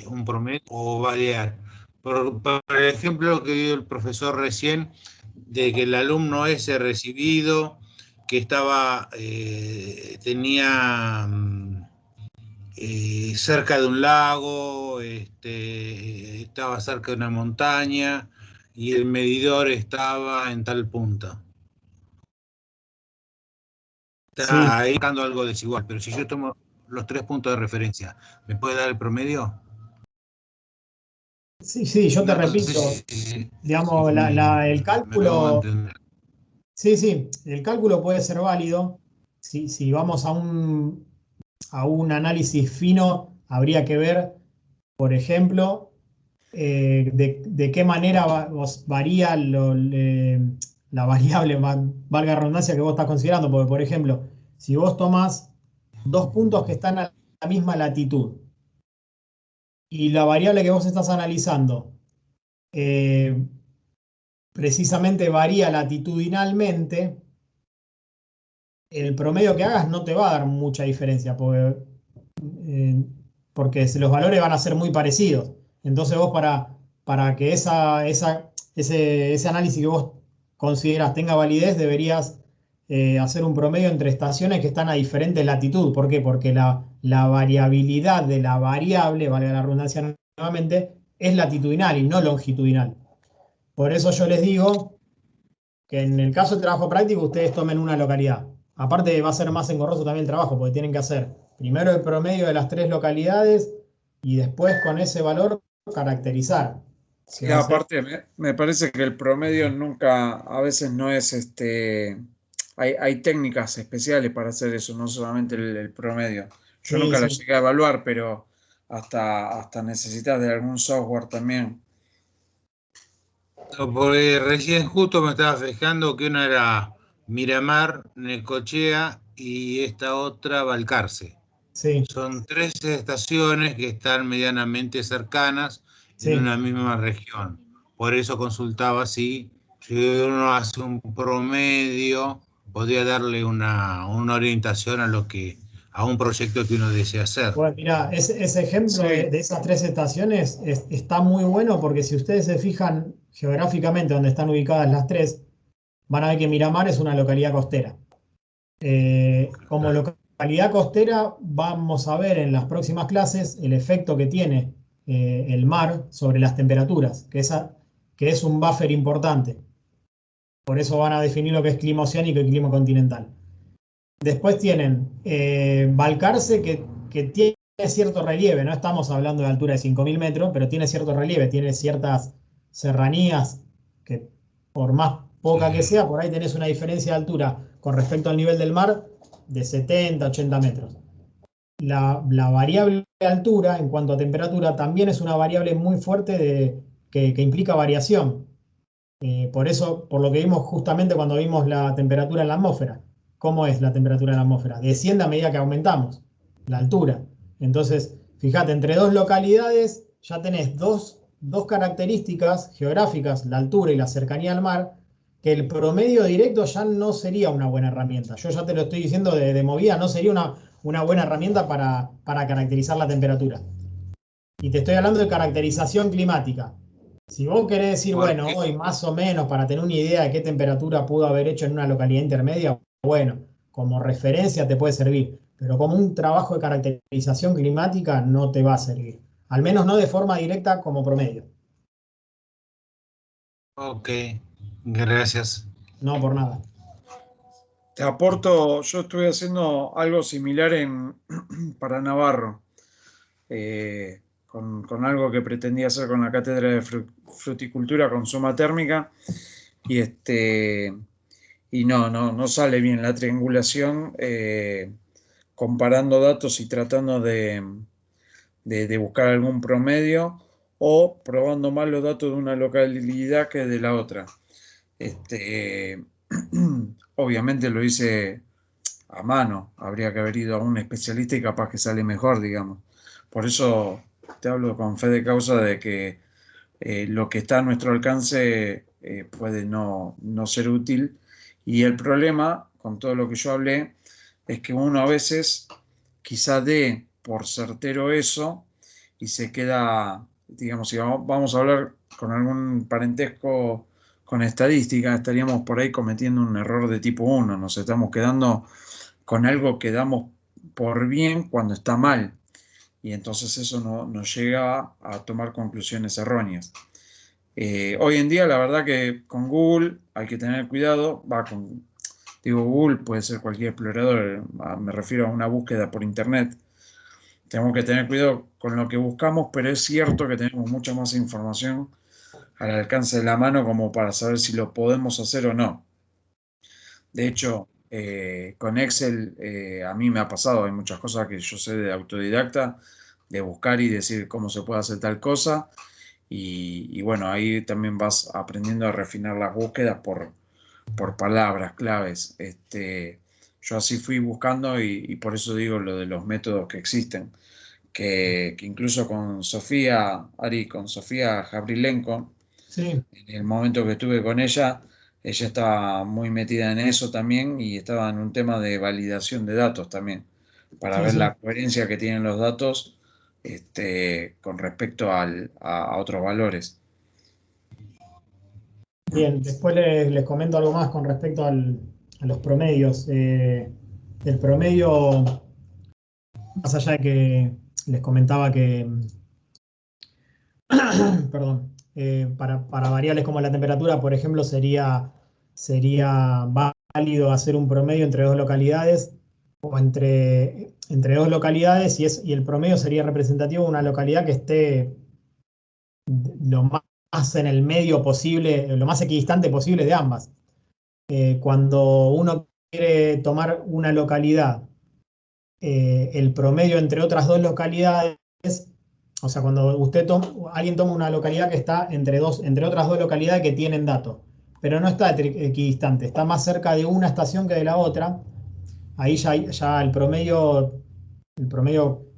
un promedio o variar. Por el ejemplo que dio el profesor recién, de que el alumno ese recibido, que tenía cerca de un lago, estaba cerca de una montaña y el medidor estaba en tal punto. Está ahí buscando algo desigual, pero si yo tomo los 3 puntos de referencia, ¿me puede dar el promedio? Sí, yo te repito, digamos, el cálculo. Sí, el cálculo puede ser válido. Si vamos a un análisis fino, habría que ver, por ejemplo, de qué manera varía la variable, valga la redundancia, que vos estás considerando. Porque, por ejemplo, si vos tomás 2 puntos que están a la misma latitud y la variable que vos estás analizando precisamente varía latitudinalmente, el promedio que hagas no te va a dar mucha diferencia, porque los valores van a ser muy parecidos. Entonces vos para que ese análisis que vos consideras tenga validez, deberías hacer un promedio entre estaciones que están a diferente latitud. ¿Por qué? Porque la variabilidad de la variable, valga la redundancia nuevamente, es latitudinal y no longitudinal. Por eso yo les digo que en el caso del trabajo práctico ustedes tomen una localidad. Aparte va a ser más engorroso también el trabajo, porque tienen que hacer primero el promedio de las 3 localidades y después con ese valor caracterizar. Sí, aparte me parece que el promedio a veces no es hay técnicas especiales para hacer eso, no solamente el promedio. Yo nunca la llegué a evaluar, pero hasta necesitas de algún software también. Porque recién justo me estaba fijando que una era Miramar, Necochea y esta otra Balcarce. Sí. Son 3 estaciones que están medianamente cercanas en una misma región. Por eso consultaba si uno hace un promedio, podría darle una orientación a lo que a un proyecto que uno desea hacer. Bueno, mira, ese ejemplo de esas 3 estaciones está muy bueno porque si ustedes se fijan geográficamente donde están ubicadas las 3, van a ver que Miramar es una localidad costera. Como localidad costera vamos a ver en las próximas clases el efecto que tiene el mar sobre las temperaturas, que es un buffer importante. Por eso van a definir lo que es clima oceánico y clima continental. Después tienen Balcarce, que tiene cierto relieve, no estamos hablando de altura de 5.000 metros, pero tiene cierto relieve, tiene ciertas serranías que por más poca que sea, por ahí tenés una diferencia de altura con respecto al nivel del mar de 70, 80 metros. La variable de altura en cuanto a temperatura también es una variable muy fuerte que implica variación. Por eso, por lo que vimos justamente cuando vimos la temperatura en la atmósfera. ¿Cómo es la temperatura en la atmósfera? Desciende a medida que aumentamos la altura. Entonces, fíjate, entre 2 localidades ya tenés dos características geográficas, la altura y la cercanía al mar, que el promedio directo ya no sería una buena herramienta. Yo ya te lo estoy diciendo de movida, no sería una buena herramienta para caracterizar la temperatura. Y te estoy hablando de caracterización climática. Si vos querés decir, bueno, hoy más o menos para tener una idea de qué temperatura pudo haber hecho en una localidad intermedia, bueno, como referencia te puede servir, pero como un trabajo de caracterización climática no te va a servir. Al menos no de forma directa como promedio. Ok, gracias. No, por nada. Te aporto, yo estuve haciendo algo similar para Navarro, con algo que pretendía hacer con la cátedra de fruticultura con suma térmica, y no sale bien la triangulación, comparando datos y tratando de buscar algún promedio o probando más los datos de una localidad que de la otra. Obviamente lo hice a mano, habría que haber ido a un especialista y capaz que sale mejor, digamos. Por eso te hablo con fe de causa de que lo que está a nuestro alcance puede no ser útil. Y el problema, con todo lo que yo hablé, es que uno a veces quizá dé por certero eso y se queda, digamos, si vamos a hablar con algún parentesco con estadística, estaríamos por ahí cometiendo un error de tipo 1, nos estamos quedando con algo que damos por bien cuando está mal, y entonces eso nos llega a tomar conclusiones erróneas. Hoy en día la verdad que con Google hay que tener cuidado, digo Google puede ser cualquier explorador, me refiero a una búsqueda por internet. Tenemos que tener cuidado con lo que buscamos, pero es cierto que tenemos mucha más información al alcance de la mano como para saber si lo podemos hacer o no. De hecho, con Excel a mí me ha pasado, hay muchas cosas que yo sé de autodidacta, de buscar y decir cómo se puede hacer tal cosa, y bueno, ahí también vas aprendiendo a refinar las búsquedas por palabras claves. Yo así fui buscando y por eso digo lo de los métodos que existen, que incluso con Sofía Javrilenko, sí, en el momento que estuve con ella estaba muy metida en eso también y estaba en un tema de validación de datos también, para ver la coherencia que tienen los datos con respecto a otros valores. Bien, después les comento algo más con respecto a los promedios. El promedio, más allá de que les comentaba que, perdón, para variables como la temperatura, por ejemplo, sería válido hacer un promedio entre 2 localidades o entre 2 localidades y el promedio sería representativo de una localidad que esté lo más en el medio posible, lo más equidistante posible de ambas. Cuando uno quiere tomar una localidad, el promedio entre otras 2 localidades, o sea, cuando alguien toma una localidad que está entre otras 2 localidades que tienen datos, pero no está equidistante, está más cerca de una estación que de la otra, ahí ya el promedio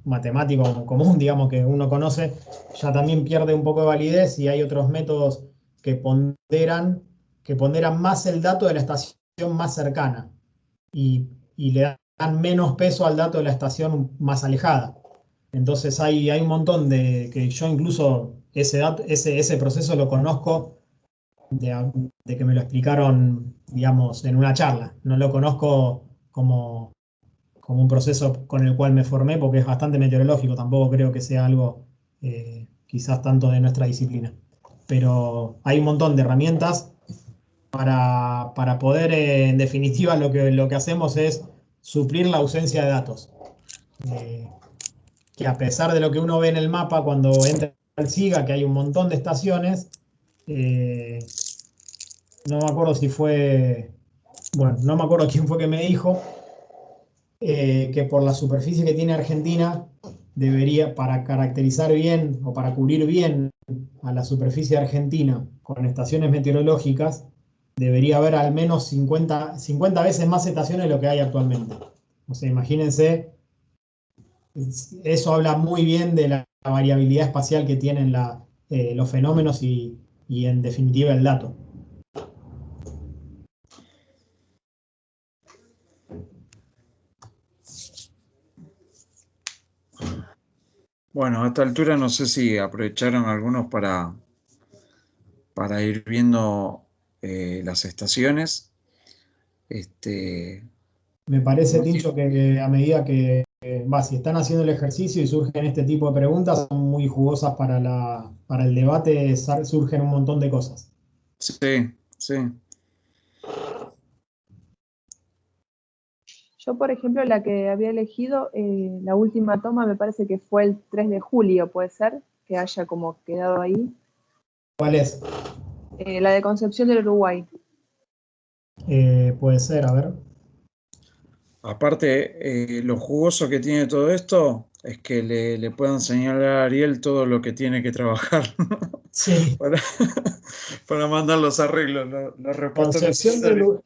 matemático común, digamos, que uno conoce, ya también pierde un poco de validez y hay otros métodos que ponderan más el dato de la estación más cercana y le dan menos peso al dato de la estación más alejada. Entonces hay un montón de que yo incluso ese proceso lo conozco de que me lo explicaron, digamos, en una charla. No lo conozco como un proceso con el cual me formé porque es bastante meteorológico. Tampoco creo que sea algo quizás tanto de nuestra disciplina. Pero hay un montón de herramientas para poder, en definitiva, lo que hacemos es suplir la ausencia de datos. Que a pesar de lo que uno ve en el mapa cuando entra al SIGA, que hay un montón de estaciones, no me acuerdo si fue, bueno, no me acuerdo quién fue que me dijo que por la superficie que tiene Argentina, debería, para caracterizar bien o para cubrir bien a la superficie argentina con estaciones meteorológicas, debería haber al menos 50 veces más estaciones de lo que hay actualmente. O sea, imagínense, eso habla muy bien de la variabilidad espacial que tienen los fenómenos y en definitiva el dato. Bueno, a esta altura no sé si aprovecharon algunos para ir viendo las estaciones. Me parece, Tincho, que a medida que si están haciendo el ejercicio y surgen este tipo de preguntas, son muy jugosas para el debate, surgen un montón de cosas. Sí, sí. Yo, por ejemplo, la que había elegido, la última toma me parece que fue el 3 de julio, ¿puede ser? Que haya como quedado ahí. ¿Cuál es? La de Concepción del Uruguay. Puede ser, a ver. Aparte, lo jugoso que tiene todo esto es que le puedan señalar a Ariel todo lo que tiene que trabajar, ¿no? Sí. para mandar los arreglos, los repuestos necesarios.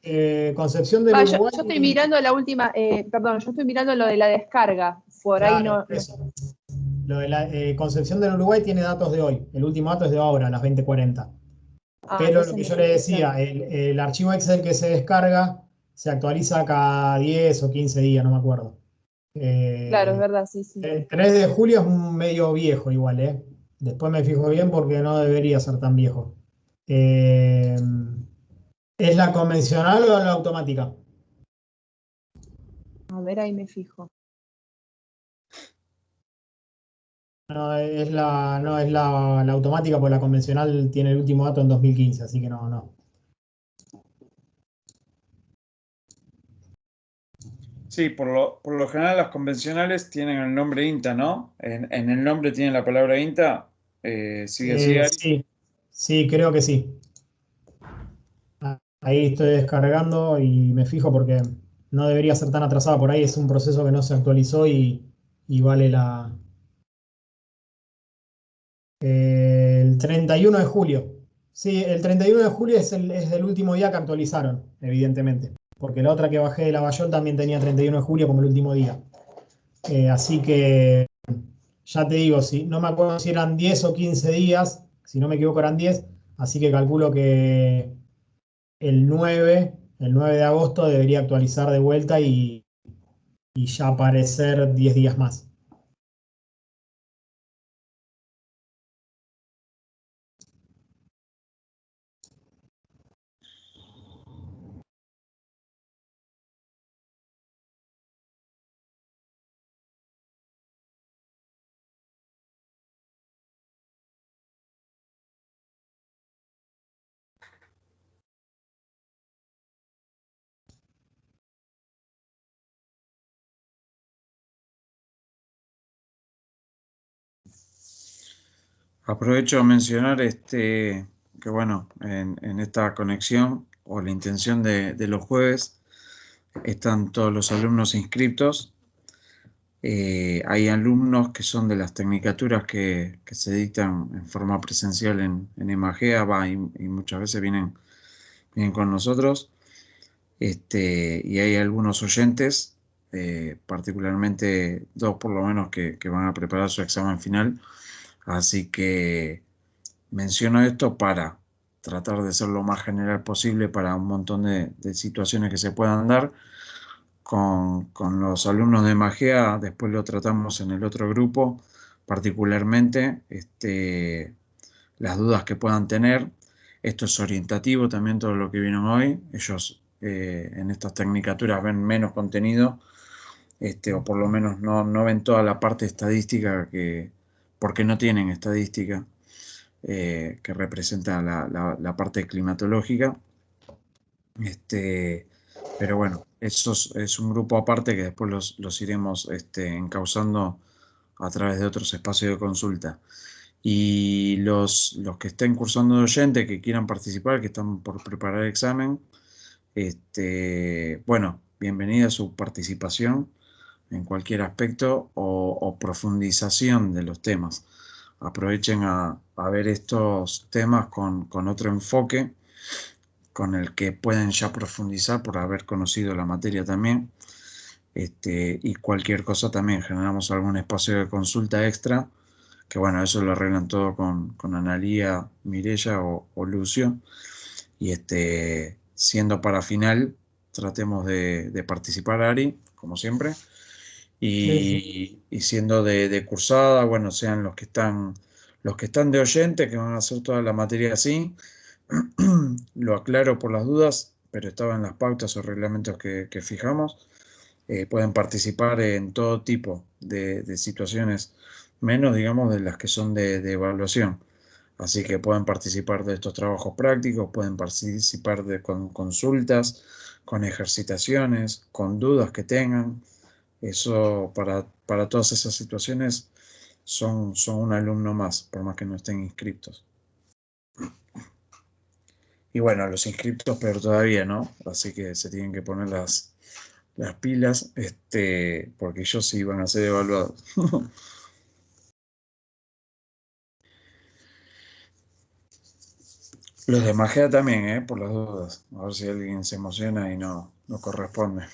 Concepción del Uruguay. Yo estoy mirando la última, perdón, yo estoy mirando lo de la descarga. Por ahí no. Lo de la Concepción del Uruguay tiene datos de hoy. El último dato es de ahora, a las 20:40. Pero lo que yo le decía, el archivo Excel que se descarga se actualiza cada 10 o 15 días, no me acuerdo. Claro, es verdad, sí. El 3 de julio es un medio viejo igual, ¿eh? Después me fijo bien porque no debería ser tan viejo. ¿Es la convencional o la automática? A ver, ahí me fijo. No, es la automática, porque la convencional tiene el último dato en 2015, así que no. Sí, por lo general las convencionales tienen el nombre INTA, ¿no? En el nombre tiene la palabra INTA. ¿Sigue así? Sí, creo que sí. Ahí estoy descargando y me fijo porque no debería ser tan atrasada. Por ahí es un proceso que no se actualizó y vale la... el 31 de julio. Sí, el 31 de julio es el último día que actualizaron, evidentemente. Porque la otra que bajé de la Bayol también tenía 31 de julio como el último día. Así que ya te digo, no me acuerdo si eran 10 o 15 días, si no me equivoco eran 10, así que calculo que el 9 de agosto debería actualizar de vuelta y ya aparecer 10 días más. Aprovecho a mencionar que bueno, en esta conexión o la intención de los jueves están todos los alumnos inscriptos. Hay alumnos que son de las tecnicaturas que se dictan en forma presencial en EMAGEA, y muchas veces vienen con nosotros. Y hay algunos oyentes, particularmente 2 por lo menos, que van a preparar su examen final. Así que menciono esto para tratar de ser lo más general posible para un montón de situaciones que se puedan dar, con los alumnos de Magea, después lo tratamos en el otro grupo, particularmente las dudas que puedan tener. Esto es orientativo también todo lo que vieron hoy. Ellos en estas tecnicaturas ven menos contenido, o por lo menos no ven toda la parte estadística, porque no tienen estadística que representa la parte climatológica. Pero bueno, eso es un grupo aparte que después los iremos encauzando a través de otros espacios de consulta. Y los que estén cursando de oyente, que quieran participar, que están por preparar el examen, bueno, bienvenida su participación en cualquier aspecto o profundización de los temas. Aprovechen a ver estos temas con otro enfoque, con el que pueden ya profundizar por haber conocido la materia también. Y cualquier cosa también, generamos algún espacio de consulta extra, que bueno, eso lo arreglan todo con Analía, Mirella o Lucio. Y siendo para final, tratemos de participar, Ari, como siempre. Y siendo de cursada, bueno, sean los que están de oyente, que van a hacer toda la materia así. Lo aclaro por las dudas, pero estaba en las pautas o reglamentos que fijamos. Pueden participar en todo tipo de situaciones, menos, digamos, de las que son de evaluación. Así que pueden participar de estos trabajos prácticos, pueden participar con consultas, con ejercitaciones, con dudas que tengan. Eso, para todas esas situaciones, son un alumno más, por más que no estén inscriptos. Y bueno, los inscriptos, pero todavía no, así que se tienen que poner las pilas, porque ellos sí van a ser evaluados. Los de Magea también, por las dudas. A ver si alguien se emociona y no corresponde.